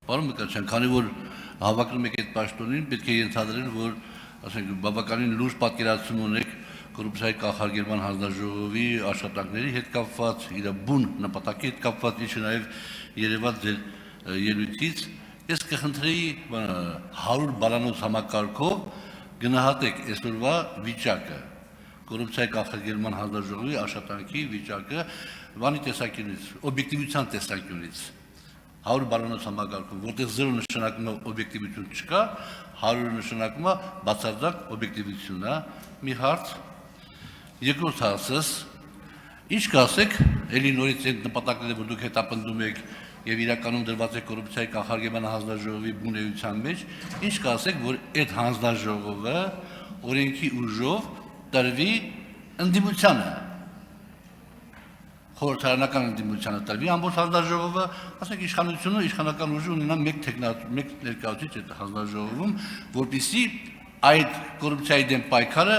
Պարոն Մկրտչյան, քանի որ հավակնում եք այդ պաշտոնին, պետք է ենթադրել, որ ասենք բավականին լուրջ պատկերացում ունեք կոռուպցիայի կանխարգելման հանձնաժողովի աշխատանքների հետ կապված, իր բուն նպատակի հետ կապված, ինչը նաև երևաց ձեր ելույթից, ես կխնդրեի 100 բալանոց համակարգով գնահատեք այսօրվա վիճակը, կոռուպցիայի կանխարգելման հանձնաժողովի աշխատանքի վիճակը, բանի տեսանկյունից, օբյեկտիվության տեսանկյունից, 100 բալանոց համակարգով, որտեղ 0 նշանակում է օբյեկտիվություն չկա, 100 նշանակում է բացարձակ օբյեկտիվություն, մի հարց, երկրորդ հարցս, ինչ կասեք, էլի նորից այդ նպատակները, որ դուք հետապնդում եք եւ իրականում դրված է կոռուպցիայի կանխարգելման հանձնաժողովի բունեության մեջ, ինչ կասեք, որ այդ հանձնաժողովը օրենքի ուժով տրվի ընդդիմությանը, խորհրդարանական ընդդիմությանը տրվի ամբողջ հանձնաժողովը, ասենք իշխանությունը, իշխանական ուժը ունենա մեկ ներկայացուցիչ այդ հանձնաժողովում, որպեսզի այդ կոռուպցիայի դեմ պայքարը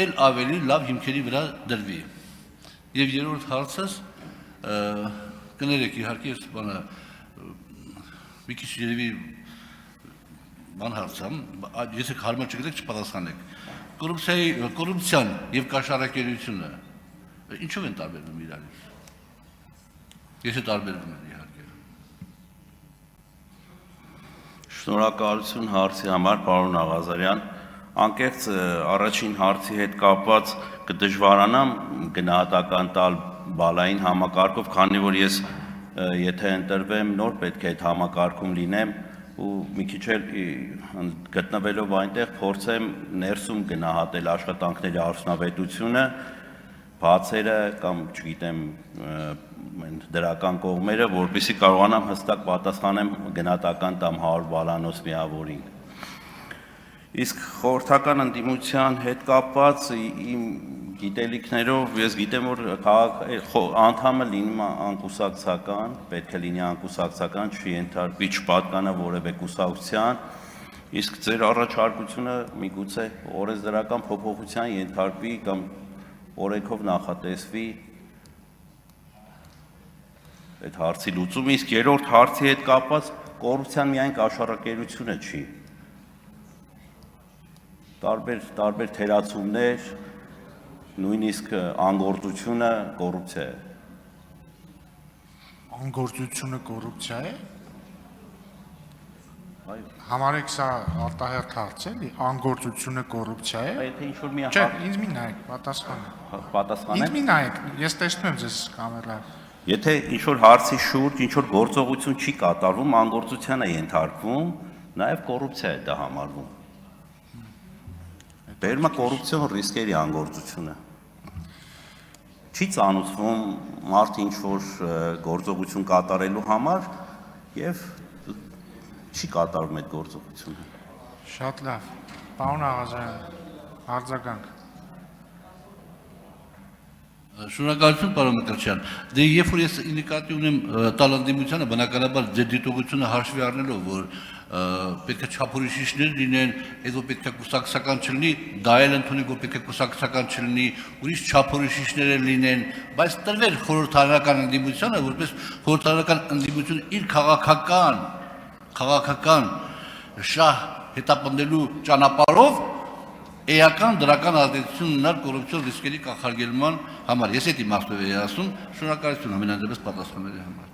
էլ ավելի լավ հիմքերի վրա դրվի։ Եվ երրորդ հարցս կներեք իհարկե ես մի քիչ երևի բան հարցամ, եթե հարմար չգիտեք չպատասխանեք։ Կոռուպցիան եւ կաշառակերությունը ինչով են տարբերվում իրարից։ Եթե տարբերվում են իհարկե։ Շնորհակալություն հարցի համար, պարոն Աղազարյան։ Անկեղծ առաջին հարցի հետ կապված կդժվարանամ գնահատական տալ բալային համակարգով, քանի որ ես եթե ընտրվեմ նոր պետք է այդ համակարգում լինեմ ու մի քիչ էլ գտնվելով այնտեղ փորձեմ ներսում գնահատել աշխատանքների արդյունավետությունը, բացերը կամ չգիտեմ դրական կողմերը, որպեսզի կարողանամ հստակ պատասխանեմ գնահատական տամ 100 բալանոց միավորին։ Իսկ խորհրդական ընդդիմության հետ կապված իմ գիտելիքներով ես գիտեմ, որ անդամը լինում անկուսակցական, պետք է լինի անկուսակցական, չենթարկվի, չպատկանա որևէ կուսակցության, իսկ ձեր առաջարկությունը միգուցե օրենսդրական փոփոխության ենթարկվի կամ օրենքով նախատեսվի այդ հարցի լուծումը, իսկ երրորդ հարցի հետ կապված կոռուպցիան միայն կաշառակերությունը չի։ Տարբեր թերացումներ, նույնիսկ անգործությունը կոռուպցիա է։ Անգործությունը կոռուպցիա է։ Համարեք սա արտահերթ հարց էլի, անգործությունը կոռուպցիա է։ Եթե ինչ-որ մի Չէ, ինձ մի նայեք, պատասխանեմ։ Ինձ մի նայեք, ես տեսնում եմ ձեզ կամերայով։ Եթե ինչ-որ հարցի շուրջ ինչ-որ գործողություն չի կատարվում, անգործության է ենթարկվում, նաև կոռուպցիա է դա համարվում։ Բերում է կոռուպցիոն ռիսկերի անգործությունը։ Չի ծանուցվում մարդ ինչ-որ գործողություն կատարելու համար եւ չի կատարվում այդ գործողությունը։ Շատ լավ։ Պարոն Աղազարյան, արձագանք։ Շնորհակալություն, պարոն Մկրտչյան։ Դե երբ որ ես նկատի ունեմ տալ ընդդիմությանը, բնականաբար ձեր դիտողությունը հաշվի առնելով, որ պետք է չափորոշիչներ լինեն, այդ որ պետք է կուսակցական չլինի, դա էլ ընդունենք, որ պետք է կուսակցական չլինի, ուրիշ չափորոշիչներ լինեն, բայց տրվել խորհրդարանական ընդդիմությանը, որպես խորհրդարանական ընդդիմություն իր քաղաքական շահ հետապնդելու ճանապարհով էական դրական ազդեցություն ունենալ կոռուպցիոն ռիսկերի կանխարգելման համար։ Ես այդ իմաստով էի ասում, շնորհակալություն ամենայն դեպս պատասխանների համար։